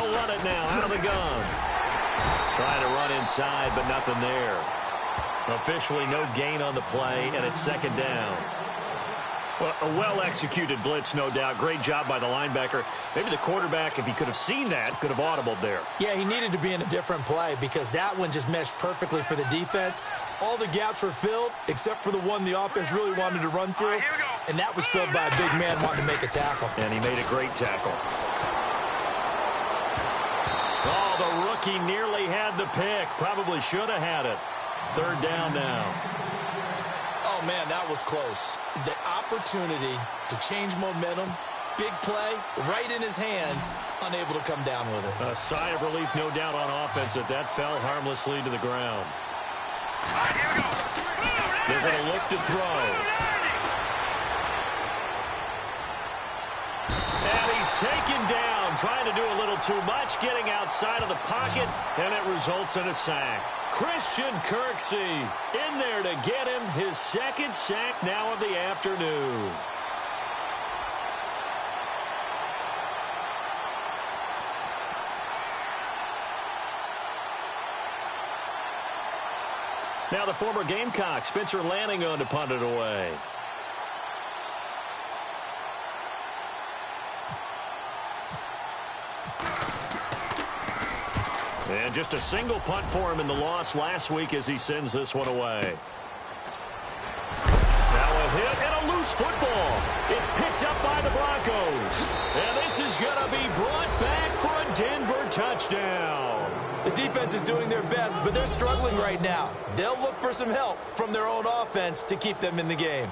They'll run it now out of the gun. Trying to run inside, but nothing there. Officially no gain on the play, and it's second down. Well, a well-executed blitz, no doubt. Great job by the linebacker. Maybe the quarterback, if he could have seen that, could have audibled there. Yeah, he needed to be in a different play because that one just meshed perfectly for the defense. All the gaps were filled except for the one the offense really wanted to run through, and that was filled by a big man wanting to make a tackle. And he made a great tackle. Oh, the rookie nearly had the pick. Probably should have had it. Third down now. Oh, man, that was close. The opportunity to change momentum, big play, right in his hands, unable to come down with it. A sigh of relief, no doubt, on offense that fell harmlessly to the ground. They're going to look to throw. And he's taken down, trying to do a little too much, getting outside of the pocket, and it results in a sack. Christian Kirksey in there to get him his second sack now of the afternoon. Now the former Gamecock, Spencer Lanning, on to punt it away. And just a single punt for him in the loss last week as he sends this one away. Now a hit and a loose football. It's picked up by the Broncos. And this is going to be brought back for a Denver touchdown. The defense is doing their best, but they're struggling right now. They'll look for some help from their own offense to keep them in the game.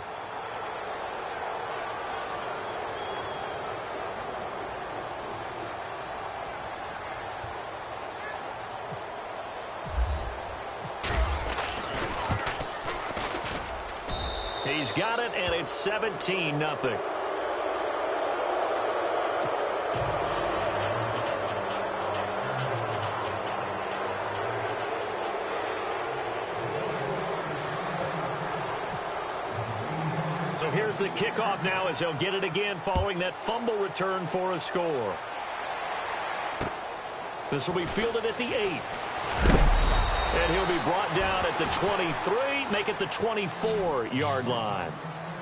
He's got it, and it's 17-0. So here's the kickoff now as they'll get it again following that fumble return for a score. This will be fielded at the 8. And he'll be brought down at the 23, make it the 24-yard line.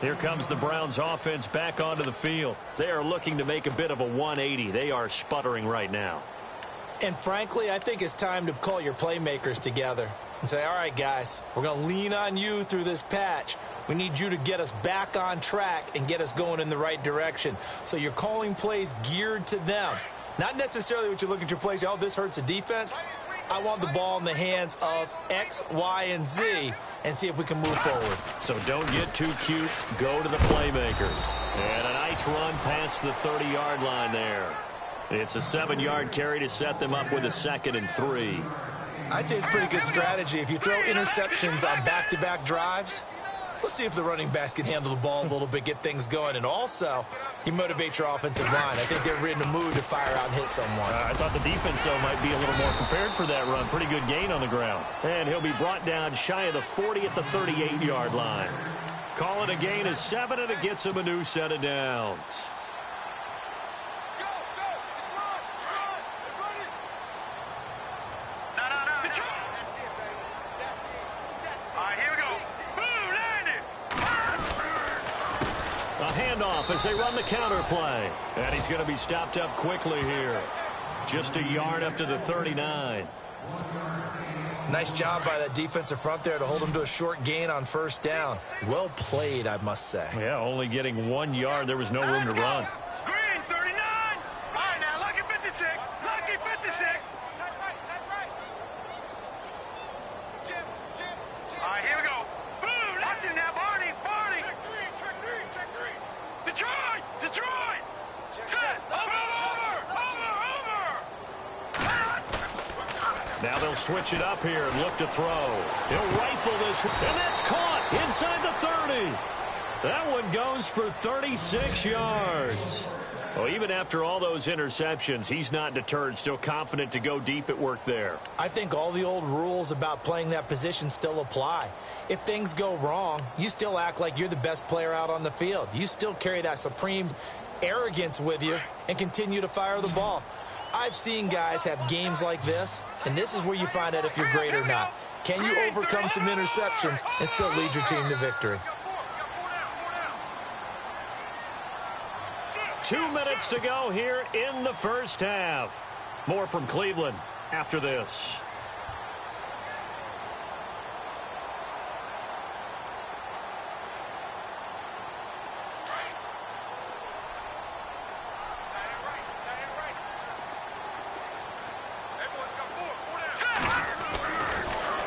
Here comes the Browns offense back onto the field. They are looking to make a bit of a 180. They are sputtering right now. And frankly, I think it's time to call your playmakers together and say, all right, guys, we're going to lean on you through this patch. We need you to get us back on track and get us going in the right direction. So you're calling plays geared to them. Not necessarily what you look at your plays, oh, this hurts the defense. I want the ball in the hands of X, Y, and Z and see if we can move forward. So don't get too cute. Go to the playmakers. And a nice run past the 30-yard line there. It's a 7-yard carry to set them up with a 2nd and 3. I'd say it's pretty good strategy. If you throw interceptions on back-to-back drives, let's see if the running backs can handle the ball a little bit, get things going. And also, you motivate your offensive line. I think they're in the mood to fire out and hit someone. I thought the defense, though, might be a little more prepared for that run. Pretty good gain on the ground. And he'll be brought down shy of the 40 at the 38-yard line. Call it a gain of 7, and it gets him a new set of downs. As they run the counter play. And he's going to be stopped up quickly here. Just a yard up to the 39. Nice job by that defensive front there to hold him to a short gain on first down. Well played, I must say. Yeah, only getting 1 yard. There was no room to run. Green, 39. All right, now, lucky 56. Lucky 56. All right, here we go. Boom, that's it now, Barney. Barney. Check green. Detroit! Detroit! Set! Over! Now they'll switch it up here and look to throw. He'll rifle this, and that's caught inside the 30. That one goes for 36 yards. Well, even after all those interceptions, he's not deterred, still confident to go deep at work there. I think all the old rules about playing that position still apply. If things go wrong, you still act like you're the best player out on the field. You still carry that supreme arrogance with you and continue to fire the ball. I've seen guys have games like this, and this is where you find out if you're great or not. Can you overcome some interceptions and still lead your team to victory? 2 minutes to go here in the first half. More from Cleveland after this.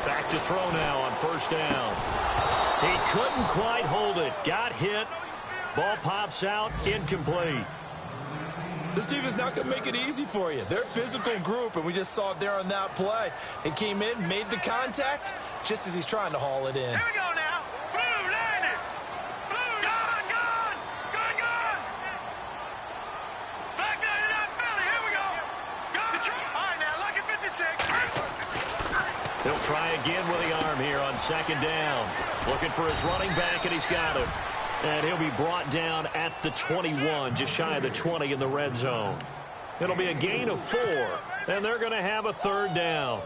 Back to throw now on first down. He couldn't quite hold it. Got hit. Ball pops out, incomplete. This team is not going to make it easy for you. They're a physical group, and we just saw it there on that play. He came in, made the contact, just as he's trying to haul it in. Here we go now. Blue, landed. Blue, gone. Back down to that Philly. Here we go. All right, now, look at 56. He'll try again with the arm here on second down. Looking for his running back, and he's got him. And he'll be brought down at the 21, just shy of the 20 in the red zone. It'll be a gain of 4, and they're going to have a third down.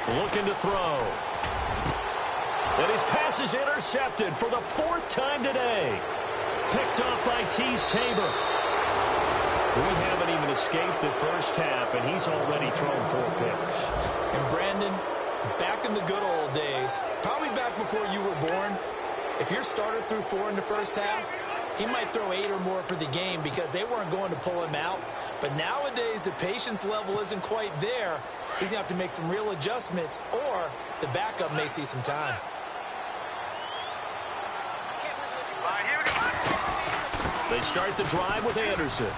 Looking to throw. And his pass is intercepted for the 4th time today. Picked off by Tease Tabor. We haven't even escaped the first half, and he's already thrown 4 picks. And Brandon, back in the good old days, probably back before you were born, if your starter threw 4 in the first half, he might throw 8 or more for the game because they weren't going to pull him out. But nowadays, the patience level isn't quite there. He's going to have to make some real adjustments, or the backup may see some time. They start the drive with Anderson.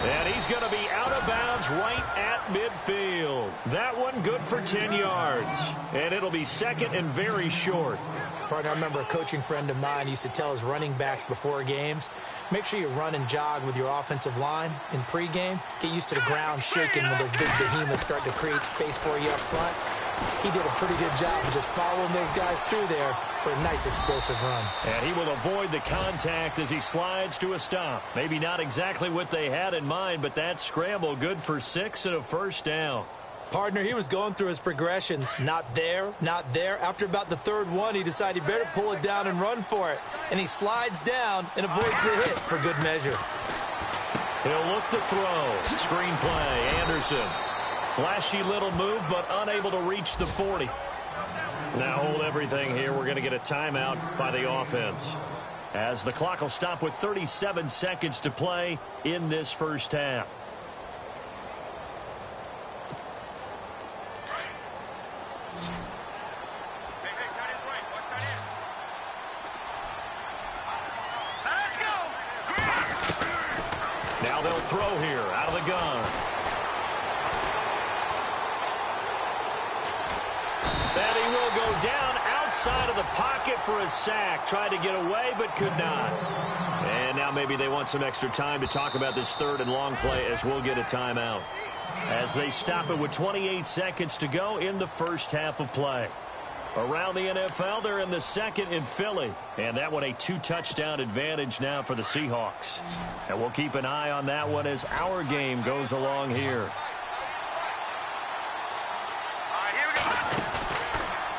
And he's going to be out of bounds right at midfield. That one good for 10 yards. And it'll be second and very short. Partner, I remember a coaching friend of mine used to tell his running backs before games, make sure you run and jog with your offensive line in pregame. Get used to the ground shaking when those big behemoths start to create space for you up front. He did a pretty good job of just following those guys through there for a nice explosive run. And he will avoid the contact as he slides to a stop. Maybe not exactly what they had in mind, but that scramble good for 6 and a first down. Partner, he was going through his progressions. Not there, not there. After about the 3rd one, he decided he better pull it down and run for it. And he slides down and avoids the hit for good measure. He'll look to throw. Screen play, Anderson. Flashy little move, but unable to reach the 40. Now hold everything here. We're going to get a timeout by the offense, as the clock will stop with 37 seconds to play in this first half. Now they'll throw here out of the gun. And he will go down outside of the pocket for a sack. Tried to get away, but could not. And now maybe they want some extra time to talk about this 3rd and long play, as we'll get a timeout, as they stop it with 28 seconds to go in the first half of play. Around the NFL, they're in the 2nd in Philly. And that one a 2-touchdown advantage now for the Seahawks. And we'll keep an eye on that one as our game goes along here.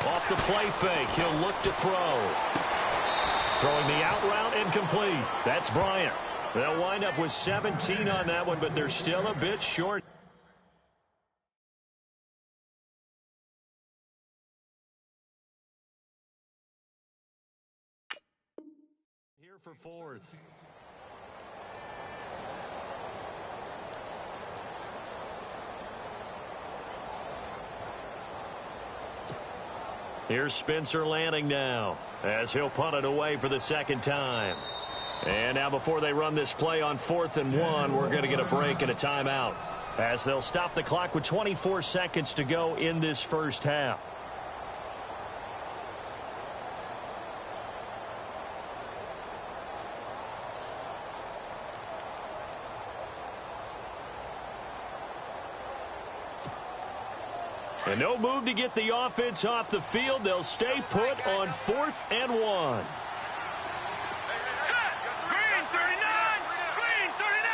Off the play fake, he'll look to throw. Throwing the out route, incomplete. That's Bryant. They'll wind up with 17 on that one, but they're still a bit short. Here for 4th. Here's Spencer Lanning now, as he'll punt it away for the 2nd time. And now before they run this play on 4th and 1, we're going to get a break and a timeout, as they'll stop the clock with 24 seconds to go in this first half. And no move to get the offense off the field. They'll stay put on 4th and 1. Set. Green 39. Green 39.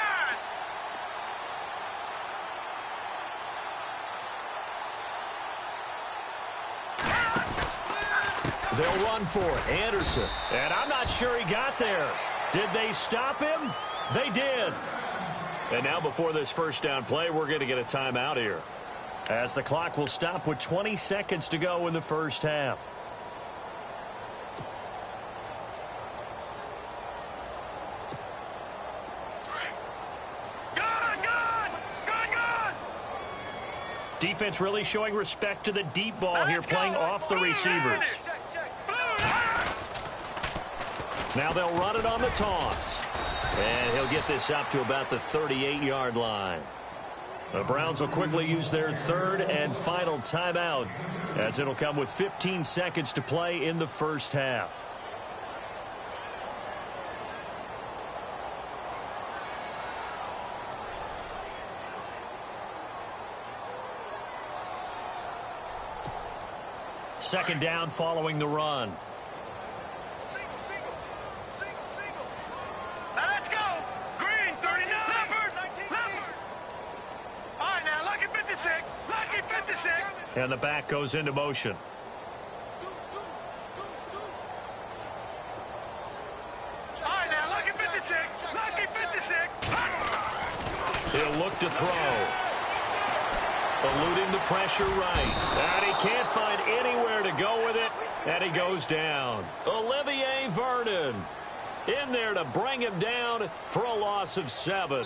They'll run for it. Anderson. And I'm not sure he got there. Did they stop him? They did. And now before this first down play, we're going to get a timeout here, as the clock will stop with 20 seconds to go in the first half. Defense really showing respect to the deep ball here, playing off the receivers. Now they'll run it on the toss. And he'll get this up to about the 38-yard line. The Browns will quickly use their third and final timeout, as it'll come with 15 seconds to play in the first half. Second down following the run. Now let's go. Green 39. All right, now lucky 56. Lucky 56. And the back goes into motion. All right, now lucky 56. Lucky 56. He'll look to throw. Eluding the pressure right. And he can't find anywhere to go with it. And he goes down. Olivier Vernon in there to bring him down for a loss of 7.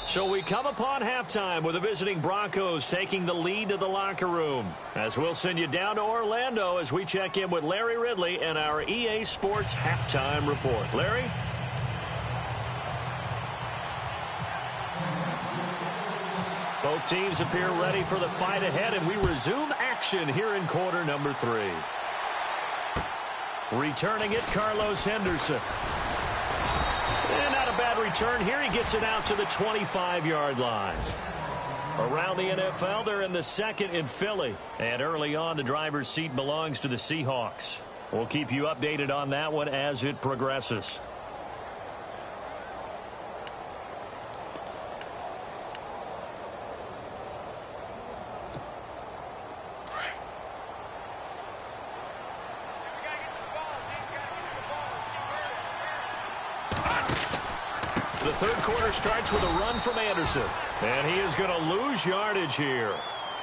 So we come upon halftime with the visiting Broncos taking the lead to the locker room, as we'll send you down to Orlando as we check in with Larry Ridley and our EA Sports halftime report. Larry? Both teams appear ready for the fight ahead, and we resume action here in quarter number 3. Returning it, Carlos Henderson. And not a bad return here. He gets it out to the 25-yard line. Around the NFL, they're in the second in Philly. And early on, the driver's seat belongs to the Seahawks. We'll keep you updated on that one as it progresses. The third quarter starts with a run from Anderson. And he is going to lose yardage here.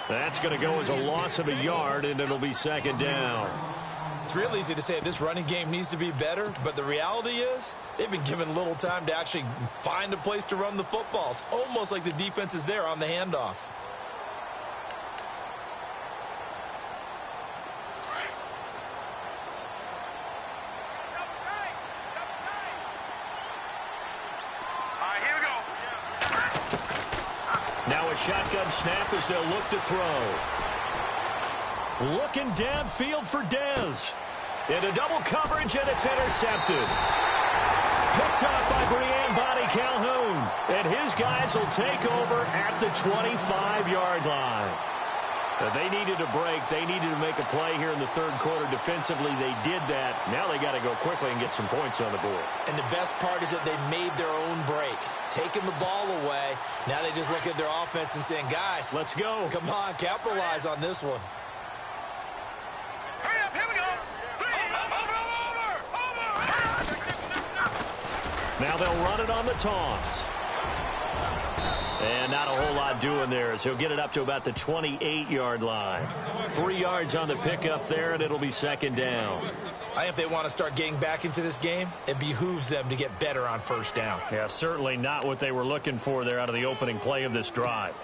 That's going to go as a loss of a yard, and it'll be second down. It's real easy to say this running game needs to be better, but the reality is they've been given little time to actually find a place to run the football. It's almost like the defense is there on the handoff. Shotgun snap as they'll look to throw. Looking downfield for Dez. Into double coverage, and it's intercepted. Picked up by Brian Bonnie Calhoun. And his guys will take over at the 25-yard line. They needed a break. They needed to make a play here in the third quarter. Defensively, they did that. Now they got to go quickly and get some points on the board. And the best part is that they made their own break. Taking the ball away. Now they just look at their offense and saying, guys, let's go. Come on, capitalize on this one. Hurry up, here we go. Over. Now they'll run it on the toss. And not a whole lot doing there, as he'll get it up to about the 28-yard line. 3 yards on the pickup there, and it'll be second down. I think if they want to start getting back into this game, it behooves them to get better on first down. Yeah, certainly not what they were looking for there out of the opening play of this drive.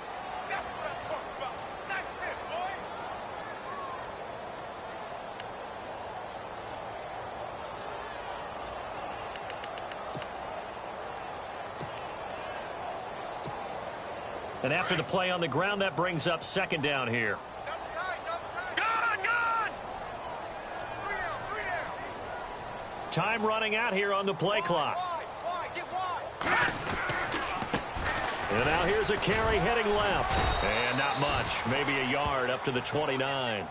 And after the play on the ground, that brings up second down here. Time running out here on the play clock. And now here's a carry heading left. And not much, maybe a yard up to the 29.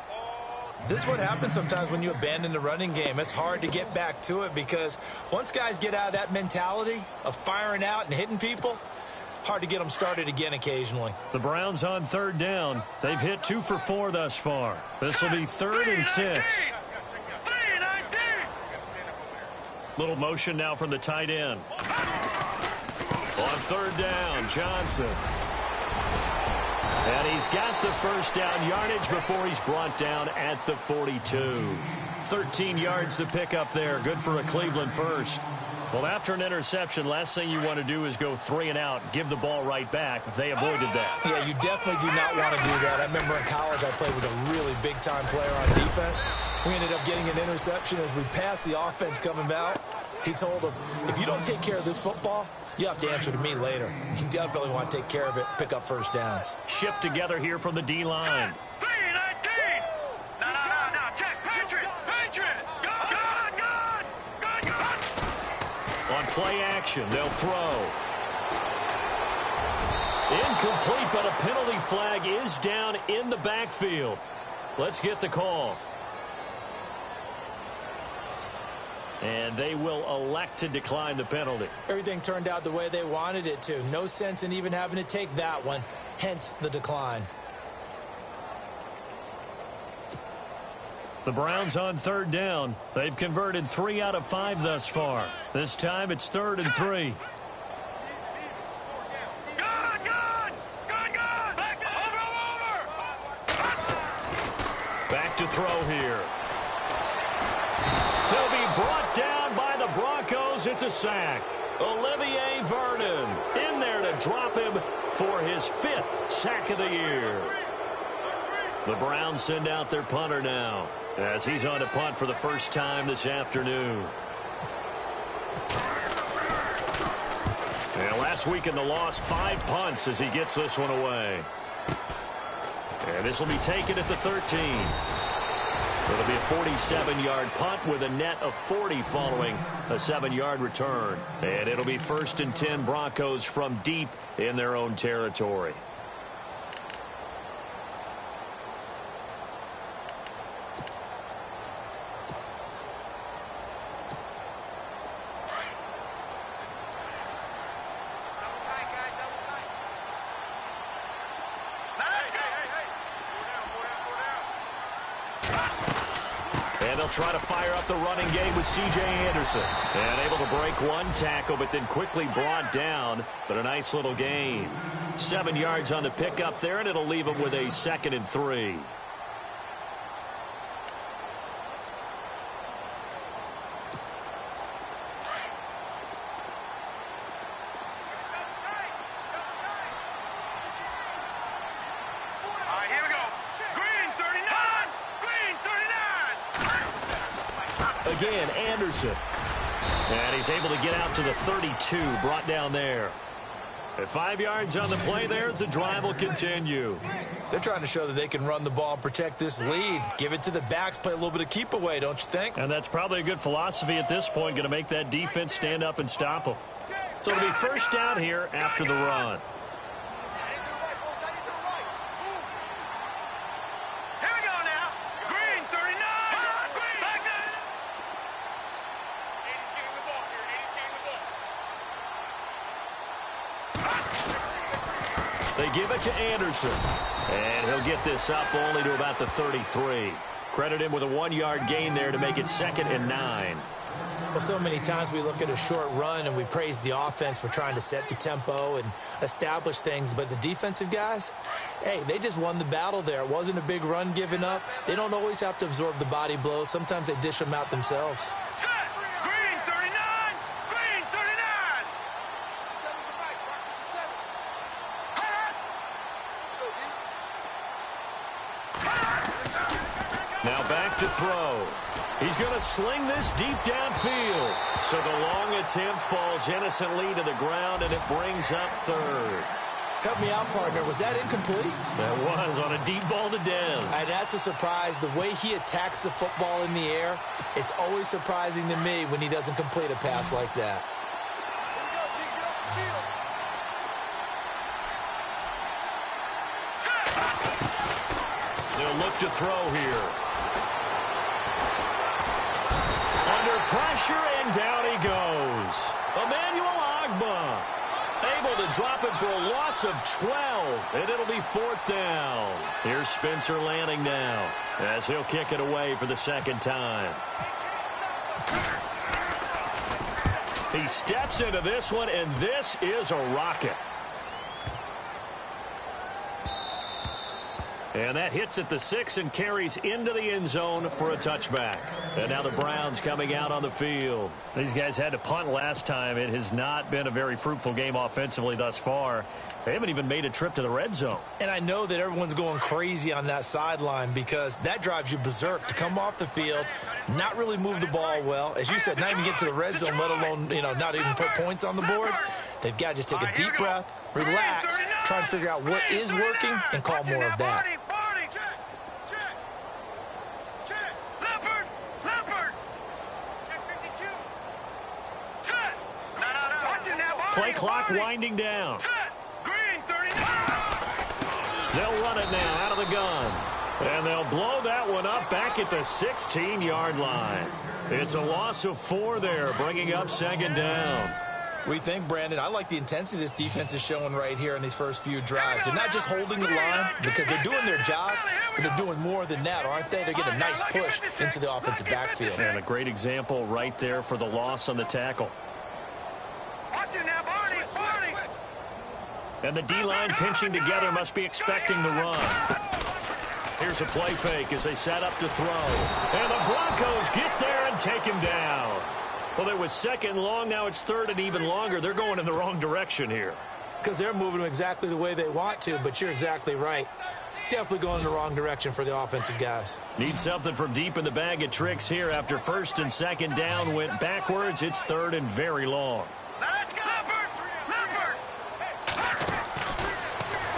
This is what happens sometimes when you abandon the running game. It's hard to get back to it because once guys get out of that mentality of firing out and hitting people, hard to get them started again occasionally. The Browns on third down. They've hit 2 for 4 thus far. This will be 3rd and 6. Little motion now from the tight end. On third down, Johnson. And he's got the first down yardage before he's brought down at the 42. 13 yards to pick up there. Good for a Cleveland first. Well, after an interception, last thing you want to do is go 3 and out, give the ball right back. They avoided that. Yeah, you definitely do not want to do that. I remember in college I played with a really big-time player on defense. We ended up getting an interception as we passed the offense coming out. He told him, if you don't take care of this football, you have to answer to me later. You definitely want to take care of it, pick up first downs. Shift together here from the D-line. On play action, they'll throw. Incomplete, but a penalty flag is down in the backfield. Let's get the call. And they will elect to decline the penalty. Everything turned out the way they wanted it to. No sense in even having to take that one, hence the decline. The Browns on third down. They've converted 3 out of 5 thus far. This time it's 3rd and 3. Back to throw here. He'll be brought down by the Broncos. It's a sack. Olivier Vernon in there to drop him for his 5th sack of the year. The Browns send out their punter now as he's on to punt for the first time this afternoon. And last week in the loss, 5 punts as he gets this one away. And this will be taken at the 13. It'll be a 47-yard punt with a net of 40 following a 7-yard return. And it'll be 1st and 10 Broncos from deep in their own territory. Try to fire up the running game with C.J. Anderson. And able to break one tackle, but then quickly brought down. But a nice little gain. 7 yards on the pickup there, and it'll leave him with a 2nd and 3. Again, Anderson. And he's able to get out to the 32, brought down there. At 5 yards on the play there, the drive will continue. They're trying to show that they can run the ball and protect this lead. Give it to the backs, play a little bit of keep away, don't you think? And that's probably a good philosophy at this point, going to make that defense stand up and stop them. So it'll be first down here after the run. They give it to Anderson. And he'll get this up only to about the 33. Credit him with a 1-yard gain there to make it 2nd and 9. Well, so many times we look at a short run and we praise the offense for trying to set the tempo and establish things. But the defensive guys, hey, they just won the battle there. It wasn't a big run given up. They don't always have to absorb the body blows. Sometimes they dish them out themselves. Now back to throw. He's going to sling this deep downfield. So the long attempt falls innocently to the ground, and it brings up 3rd. Help me out, partner. Was that incomplete? That was on a deep ball to Dez. And that's a surprise. The way he attacks the football in the air, it's always surprising to me when he doesn't complete a pass like that. They'll look to throw here. Under pressure, and down he goes. Emmanuel Agba able to drop it for a loss of 12, and it'll be 4th down. Here's Spencer Lanning now, as he'll kick it away for the second time. He steps into this one, and this is a rocket. And that hits at the 6 and carries into the end zone for a touchback. And now the Browns coming out on the field. These guys had to punt last time. It has not been a very fruitful game offensively thus far. They haven't even made a trip to the red zone. And I know that everyone's going crazy on that sideline because that drives you berserk to come off the field, not really move the ball well. As you said, not even get to the red zone, let alone, not even put points on the board. They've got to just take a deep breath, relax, try and figure out what is working, and call more of that. Play clock winding down. They'll run it now out of the gun. And they'll blow that one up back at the 16-yard line. It's a loss of 4 there, bringing up 2nd down. We think, Brandon, I like the intensity this defense is showing right here in these first few drives. They're not just holding the line because they're doing their job, but they're doing more than that, aren't they? They're getting a nice push into the offensive backfield. And a great example right there for the loss on the tackle. And the D-line pinching together must be expecting the run. Here's a play fake as they set up to throw. And the Broncos get there and take him down. Well, it was 2nd and long. Now it's 3rd and even longer. They're going in the wrong direction here. Because they're moving them exactly the way they want to, but you're exactly right. Definitely going in the wrong direction for the offensive guys. Need something from deep in the bag of tricks here after 1st and 2nd down went backwards. It's 3rd and very long.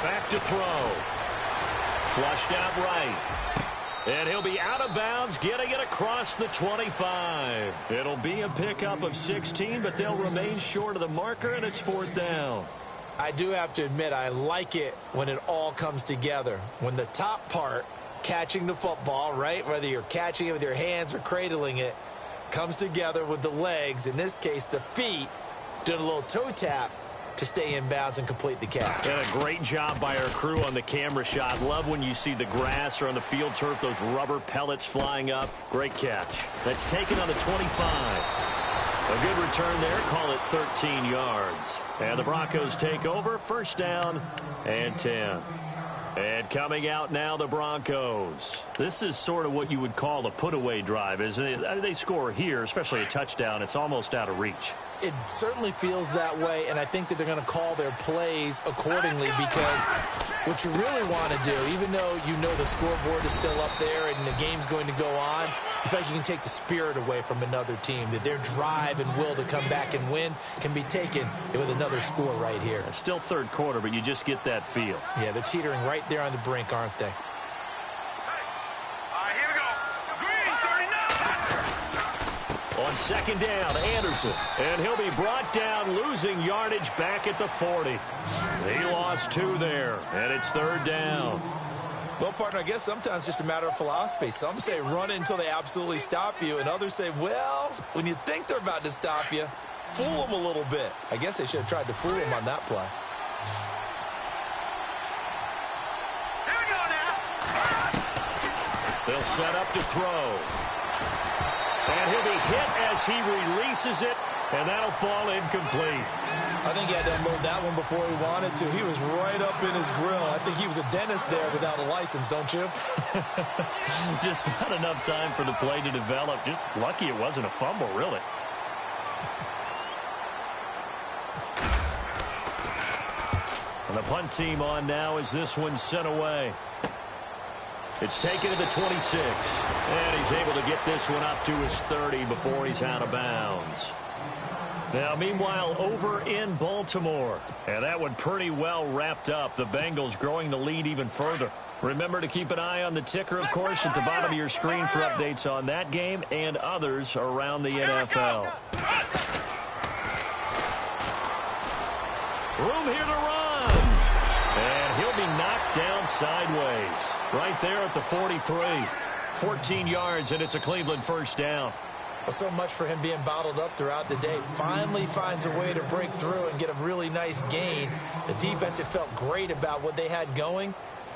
Back to throw. Flushed out right. And he'll be out of bounds, getting it across the 25. It'll be a pickup of 16, but they'll remain short of the marker, and it's 4th down. I do have to admit, I like it when it all comes together. When the top part, catching the football, right, whether you're catching it with your hands or cradling it, comes together with the legs, in this case the feet, doing a little toe tap to stay in bounds and complete the catch. And a great job by our crew on the camera shot. Love when you see the grass or on the field turf, those rubber pellets flying up. Great catch. That's taken on the 25. A good return there. Call it 13 yards. And the Broncos take over. 1st down and 10. And coming out now, the Broncos. This is sort of what you would call a put-away drive, isn't it? They score here, especially a touchdown. It's almost out of reach. It certainly feels that way, and I think that they're going to call their plays accordingly because what you really want to do, even though you know the scoreboard is still up there and the game's going to go on, you feel like you can take the spirit away from another team, that their drive and will to come back and win can be taken with another score right here. It's still 3rd quarter, but you just get that feel. Yeah, they're teetering right there on the brink, aren't they? On 2nd down, Anderson. And he'll be brought down, losing yardage back at the 40. He lost 2 there, and it's 3rd down. Well, partner, I guess sometimes it's just a matter of philosophy. Some say run until they absolutely stop you, and others say, well, when you think they're about to stop you, fool them a little bit. I guess they should have tried to fool them on that play. Here we go now. They'll set up to throw. And he'll be hit as he releases it, and that'll fall incomplete. I think he had to unload that one before he wanted to. He was right up in his grill. I think he was a dentist there without a license, don't you? Just not enough time for the play to develop. Just lucky it wasn't a fumble, really. And the punt team on now as this one's sent away. It's taken to the 26, and he's able to get this one up to his 30 before he's out of bounds. Now, meanwhile, over in Baltimore. And that one pretty well wrapped up. The Bengals growing the lead even further. Remember to keep an eye on the ticker, of course, at the bottom of your screen for updates on that game and others around the NFL. Room here to run. And he'll be knocked down sideways. Right there at the 43. 14 yards, and it's a Cleveland first down. Well, so much for him being bottled up throughout the day. Finally finds a way to break through and get a really nice gain. The defense had felt great about what they had going.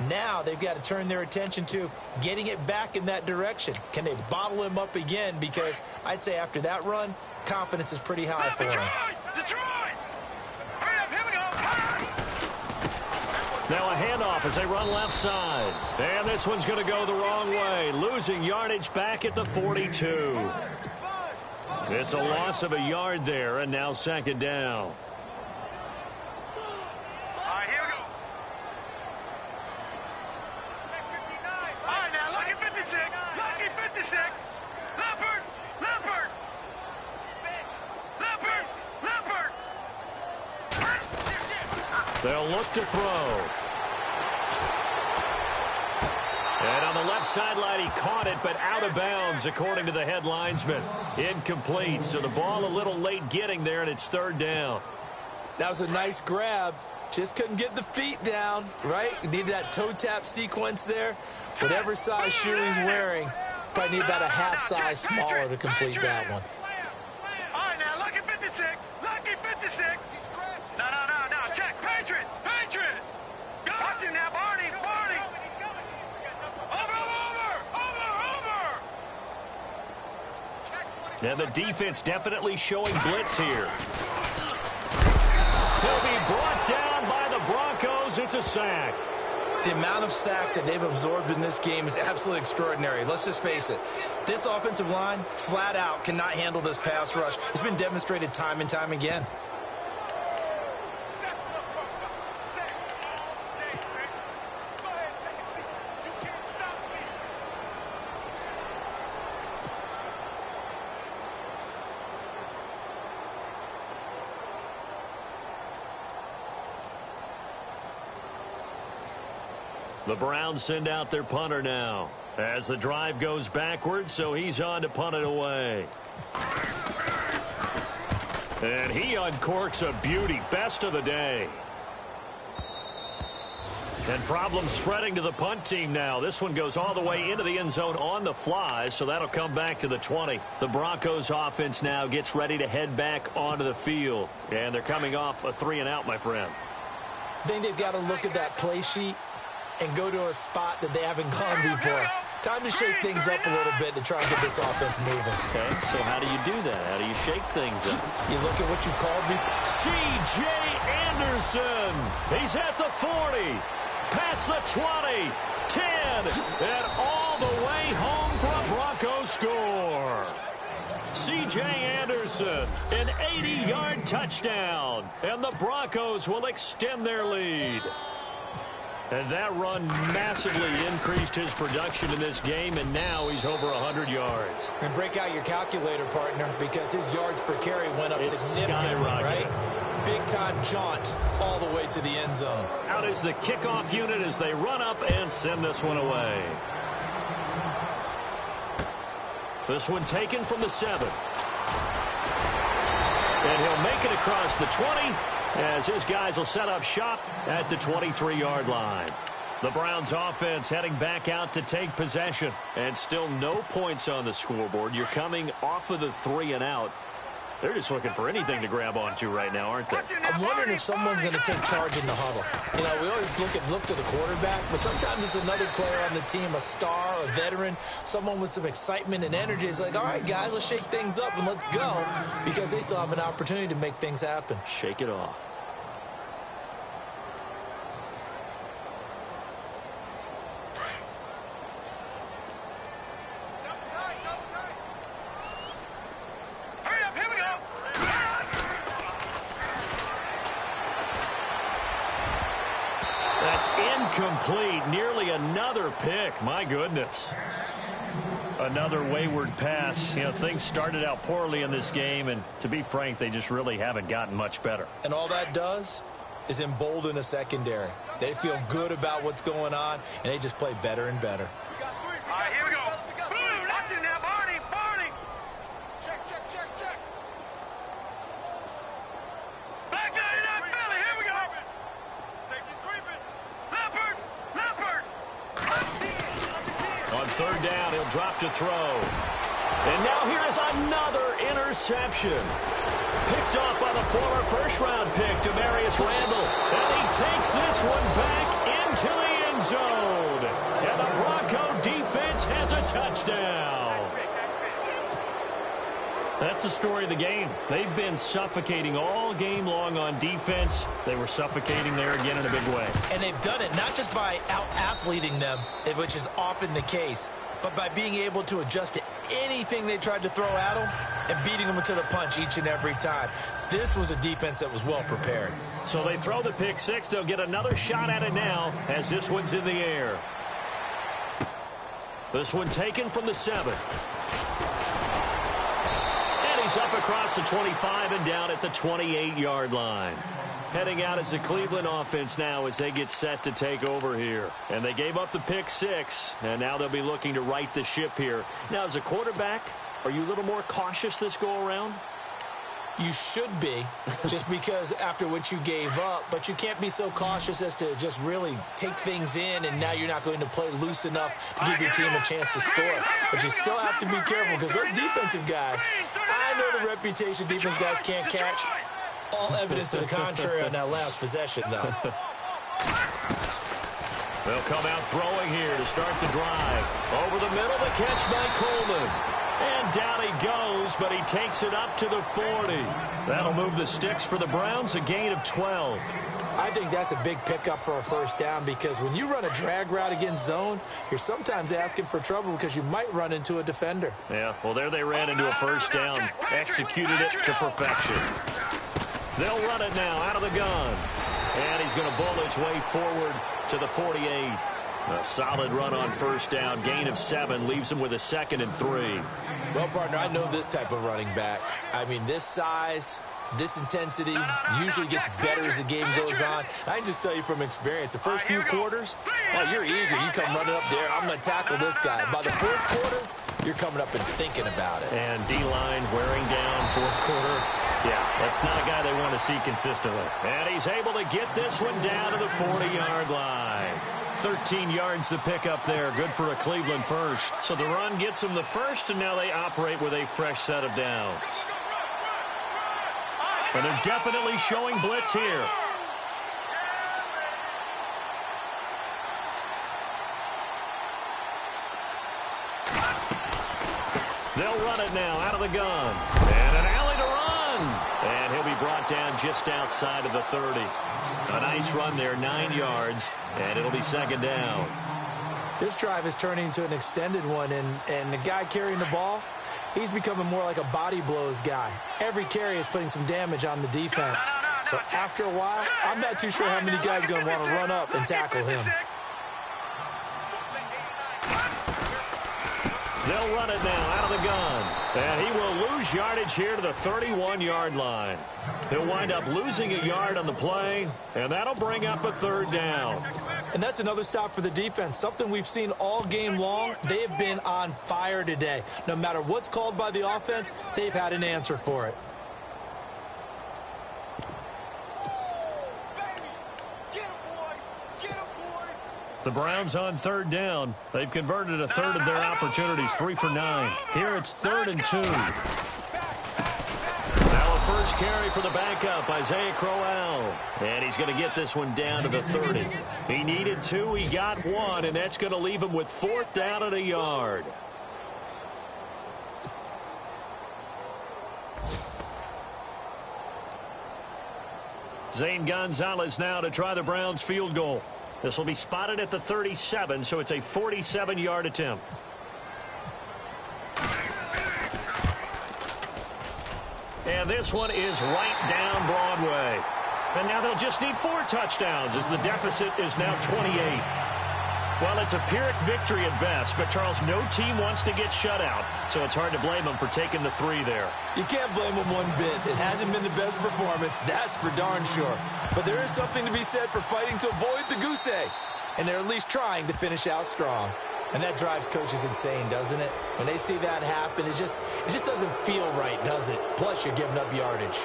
Now they've got to turn their attention to getting it back in that direction. Can they bottle him up again? Because I'd say after that run, confidence is pretty high for him. Detroit! Hurry up, here we go! Now a handoff as they run left side. And this one's going to go the wrong way. Losing yardage back at the 42. It's a loss of a yard there, and now second down. All right, here we go. All right, now, lucky 56. Lucky 56. Leopard. Leopard. Leopard. Leopard. They'll look to throw. And on the left sideline, he caught it, but out of bounds, according to the head linesman. Incomplete, so the ball a little late getting there, and it's third down. That was a nice grab. Just couldn't get the feet down, right? Needed that toe tap sequence there. Whatever size shoe he's wearing, probably need about a half size smaller to complete that one. All right, now, lucky 56. Lucky 56. No. Check. Patriot. Watch him now, Barney. Now the defense definitely showing blitz here. He'll be brought down by the Broncos. It's a sack. The amount of sacks that they've absorbed in this game is absolutely extraordinary. Let's just face it. This offensive line, flat out, cannot handle this pass rush. It's been demonstrated time and time again. The Browns send out their punter now as the drive goes backwards, so he's on to punt it away. And he uncorks a beauty. Best of the day. And problems spreading to the punt team now. This one goes all the way into the end zone on the fly, so that'll come back to the 20. The Broncos offense now gets ready to head back onto the field. And they're coming off a 3-and-out, my friend. I think they've got to look at that play sheet and go to a spot that they haven't gone before. Time to shake things up a little bit to try and get this offense moving. Okay, so how do you do that? How do you shake things up? You look at what you called before. C.J. Anderson. He's at the 40. Past the 20. 10. And all the way home for a Broncos score. C.J. Anderson, an 80-yard touchdown. And the Broncos will extend their lead. And that run massively increased his production in this game, and now he's over 100 yards. And break out your calculator, partner, because his yards per carry went up significantly, right? Big-time jaunt all the way to the end zone. Out is the kickoff unit as they run up and send this one away. This one taken from the 7. And he'll make it across the 20. As his guys will set up shop at the 23-yard line. The Browns offense heading back out to take possession. And still no points on the scoreboard. You're coming off of the 3-and-out. They're just looking for anything to grab onto right now, aren't they? I'm wondering if someone's going to take charge in the huddle. You know, we always look to the quarterback, but sometimes it's another player on the team, a star, a veteran, someone with some excitement and energy. It's like, all right, guys, let's shake things up and let's go, because they still have an opportunity to make things happen. Shake it off. Incomplete. Nearly another pick. My goodness. Another wayward pass. You know, things started out poorly in this game, and to be frank, they just really haven't gotten much better. And all that does is embolden a secondary. They feel good about what's going on, and they just play better and better. All right, here we go. Boom! Watch it now, Barney! Barney! Check. Back down in that Philly. Here we go. Safety's creeping. Leopard! On third down, he'll drop to throw. And now here is another interception. Picked off by the former first-round pick, Demarius Randall. And he takes this one back into the end zone. And the Bronco defense has a touchdown. That's the story of the game. They've been suffocating all game long on defense. They were suffocating there again in a big way. And they've done it not just by out-athleting them, which is often the case, but by being able to adjust to anything they tried to throw at them and beating them to the punch each and every time. This was a defense that was well prepared. So they throw the pick six. They'll get another shot at it now as this one's in the air. This one taken from the 7. And he's up across the 25 and down at the 28-yard line. Heading out as the Cleveland offense now as they get set to take over here. And they gave up the pick six, and now they'll be looking to right the ship here. Now, as a quarterback, are you a little more cautious this go-around? You should be, just because after what you gave up, but you can't be so cautious as to just really take things in, and now you're not going to play loose enough to give your team a chance to score. But you still have to be careful because those defensive guys, I know the reputation defense guys can't catch. All evidence to the contrary on that last possession, though. They'll come out throwing here to start the drive. Over the middle, the catch by Coleman. And down he goes, but he takes it up to the 40. That'll move the sticks for the Browns, a gain of 12. I think that's a big pickup for a first down because when you run a drag route against zone, you're sometimes asking for trouble because you might run into a defender. Yeah, well, there they ran into a first down, executed it to perfection. They'll run it now out of the gun. And he's going to bull his way forward to the 48. A solid run on first down. Gain of 7 leaves him with a 2nd and 3. Well, partner, I know this type of running back. I mean, this size, this intensity usually gets better as the game goes on. I can just tell you from experience, the first few quarters, oh, you're eager. You come running up there, I'm going to tackle this guy. By the fourth quarter, you're coming up and thinking about it. And D-line wearing down fourth quarter. Yeah, that's not a guy they want to see consistently. And he's able to get this one down to the 40-yard line. 13 yards to pick up there. Good for a Cleveland first. So the run gets them the first, and now they operate with a fresh set of downs. And they're definitely showing blitz here. They'll run it now out of the gun. And an alley to run. And he'll be brought down just outside of the 30. A nice run there, 9 yards, and it'll be 2nd down. This drive is turning into an extended one, and the guy carrying the ball, he's becoming more like a body blows guy. Every carry is putting some damage on the defense. So after a while, I'm not too sure how many guys are going to want to run up and tackle him. They'll run it now out of the gun. And he will lose yardage here to the 31-yard line. He'll wind up losing a yard on the play, and that'll bring up a 3rd down. And that's another stop for the defense, something we've seen all game long. They have been on fire today. No matter what's called by the offense, they've had an answer for it. The Browns on 3rd down. They've converted a 1/3 of their opportunities, 3 for 9. Here it's 3rd and 2. Now a first carry for the backup, Isaiah Crowell. And he's going to get this one down to the 30. He needed 2, he got 1, and that's going to leave him with 4th down at a yard. Zane Gonzalez now to try the Browns field goal. This will be spotted at the 37, so it's a 47-yard attempt. And this one is right down Broadway. And now they'll just need 4 touchdowns as the deficit is now 28. Well, it's a Pyrrhic victory at best, but, Charles, no team wants to get shut out, so it's hard to blame them for taking the 3 there. You can't blame them one bit. It hasn't been the best performance, that's for darn sure. But there is something to be said for fighting to avoid the goose egg, and they're at least trying to finish out strong. And that drives coaches insane, doesn't it? When they see that happen, it just doesn't feel right, does it? Plus, you're giving up yardage.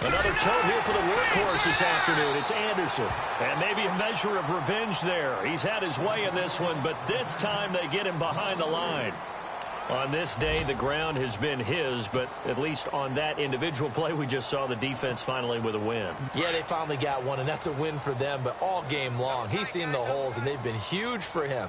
Another tote here for the workhorse this afternoon. It's Anderson. And maybe a measure of revenge there. He's had his way in this one, but this time they get him behind the line. On this day, the ground has been his, but at least on that individual play, we just saw the defense finally with a win. Yeah, they finally got one, and that's a win for them, but all game long, he's seen the holes, and they've been huge for him.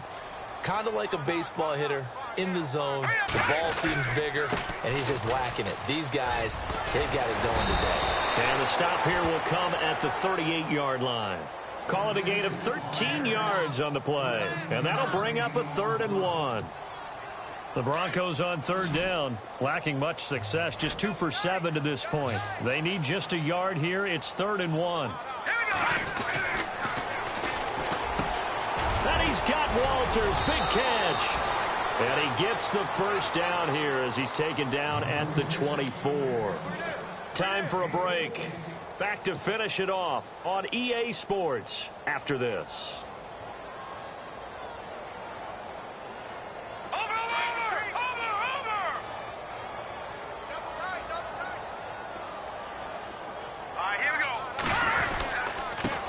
Kind of like a baseball hitter in the zone. The ball seems bigger, and he's just whacking it. These guys, they've got it going today. And the stop here will come at the 38-yard line. Call it a gain of 13 yards on the play, and that'll bring up a 3rd and 1. The Broncos on 3rd down, lacking much success, just 2 for 7 to this point. They need just a yard here. It's 3rd and 1. And he's got Walters, big catch. And he gets the first down here as he's taken down at the 24. Time for a break. Back to finish it off on EA Sports after this.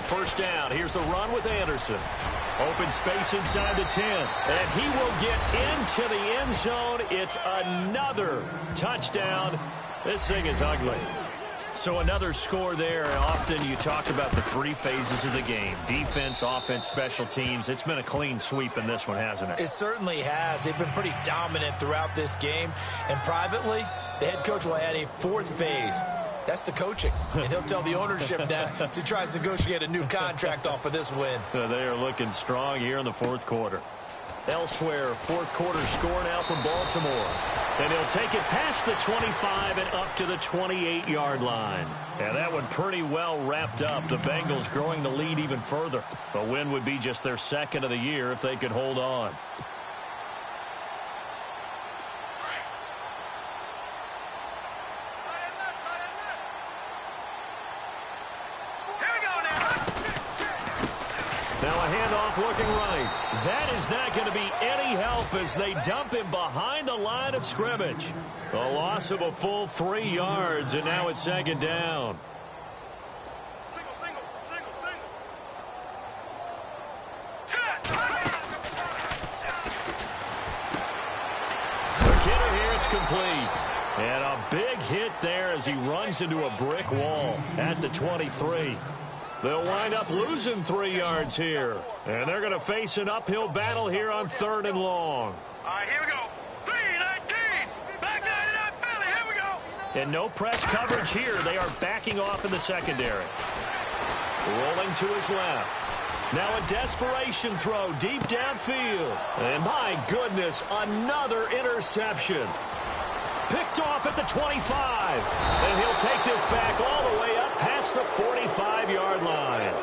First down. Here's the run with Anderson. Open space inside the 10. And he will get into the end zone. It's another touchdown. This thing is ugly. So another score there. Often you talk about the 3 phases of the game. Defense, offense, special teams. It's been a clean sweep in this one, hasn't it? It certainly has. They've been pretty dominant throughout this game. And privately, the head coach will add a 4th phase. That's the coaching. And he'll tell the ownership that as he tries to negotiate a new contract off of this win. They are looking strong here in the 4th quarter. Elsewhere, 4th quarter score now from Baltimore. And he'll take it past the 25 and up to the 28-yard line. And that one pretty well wrapped up. The Bengals growing the lead even further. A win would be just their 2nd of the year if they could hold on. Now a handoff looking right. That is not going to be any help as they dump him behind the line of scrimmage. A loss of a full 3 yards, and now it's 2nd down. The kidder here, it's complete. And a big hit there as he runs into a brick wall at the 23. They'll wind up losing 3 yards here. And they're going to face an uphill battle here on 3rd and long. All right, here we go. 3-19. Back 99 Philly. Here we go. And no press coverage here. They are backing off in the secondary. Rolling to his left. Now a desperation throw deep downfield. And my goodness, another interception. Picked off at the 25. And he'll take this back all the way up past the 45-yard line.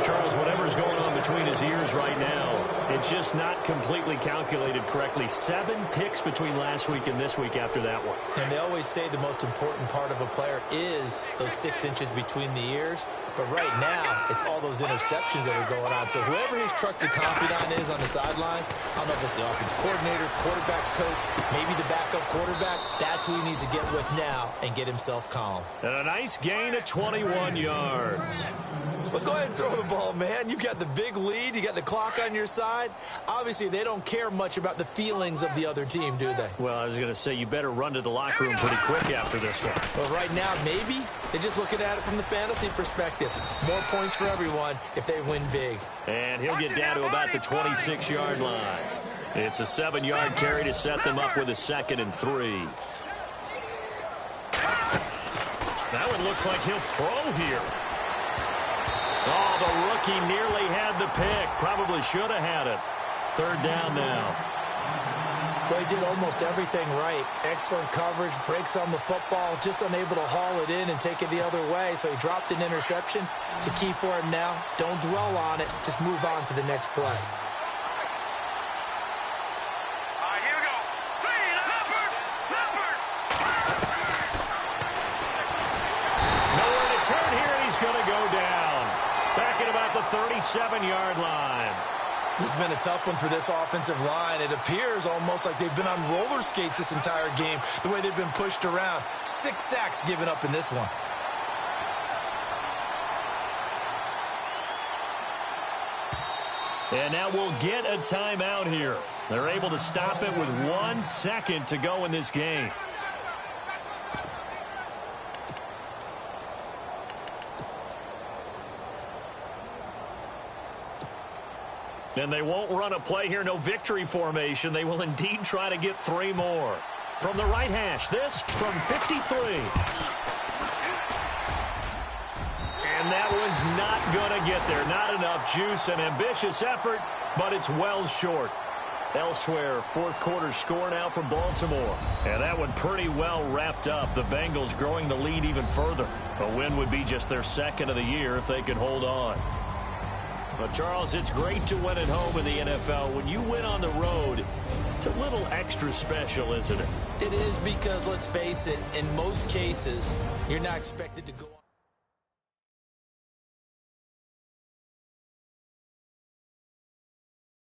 Charles, whatever's going on between his ears right now, it's just not completely calculated correctly. 7 picks between last week and this week after that one. And they always say the most important part of a player is those 6 inches between the ears. But right now, it's all those interceptions that are going on. So whoever his trusted confidant is on the sidelines, I don't know if it's the offensive coordinator, quarterback's coach, maybe the backup quarterback, that's who he needs to get with now and get himself calm. And a nice gain of 21 yards. But go ahead and throw the ball, man. You got the big lead. You got the clock on your side. Obviously, they don't care much about the feelings of the other team, do they? Well, I was going to say you better run to the locker room pretty quick after this one. Well, right now, maybe they're just looking at it from the fantasy perspective. More points for everyone if they win big. And he'll get down to about the 26-yard line. It's a 7-yard carry to set them up with a 2nd and 3. That That one looks like he'll throw here. Oh, the rookie nearly had the pick. Probably should have had it. Third down now. Well, he did almost everything right. Excellent coverage, breaks on the football, just unable to haul it in and take it the other way, so he dropped an interception. The key for him now, don't dwell on it, just move on to the next play. All right, here we go. Leopard! Nowhere to turn here, and he's going to go down. Back at about the 37-yard line. This has been a tough one for this offensive line. It appears almost like they've been on roller skates this entire game, the way they've been pushed around. 6 sacks given up in this one. And now we'll get a timeout here. They're able to stop it with 1 second to go in this game. And they won't run a play here, no victory formation. They will indeed try to get 3 more. From the right hash, this from 53. And that one's not going to get there. Not enough juice, an ambitious effort, but it's well short. Elsewhere, fourth quarter score now from Baltimore. And that one pretty well wrapped up. The Bengals growing the lead even further. A win would be just their second of the year if they could hold on. Well, Charles, it's great to win at home in the NFL. When you win on the road, it's a little extra special, isn't it? It is because, let's face it, in most cases, you're not expected to go